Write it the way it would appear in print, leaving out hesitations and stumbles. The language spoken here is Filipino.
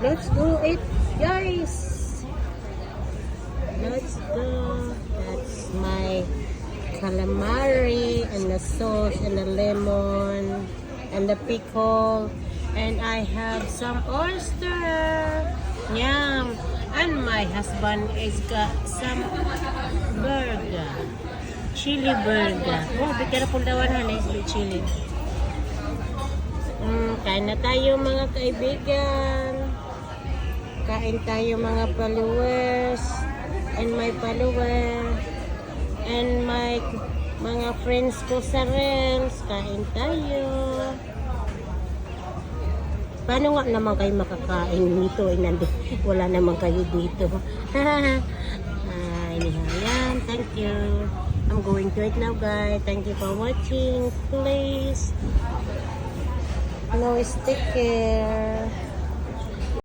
Let's do it, guys. Let's go. That's my calamari and the sauce and the lemon and the pickle. And I have some oyster. Yum. And my husband is got some burger. Chili burger. Oh, be careful daw han, is with chili. Kain na tayo mga kaibigan. Kain tayo mga followers. And my followers. And my mga friends ko sa Reels. Kain tayo. Paano nga naman kayo makakain dito? Wala naman kayo dito. Yan. Thank you. I'm going to eat now, guys. Thank you for watching. Please. No, take care.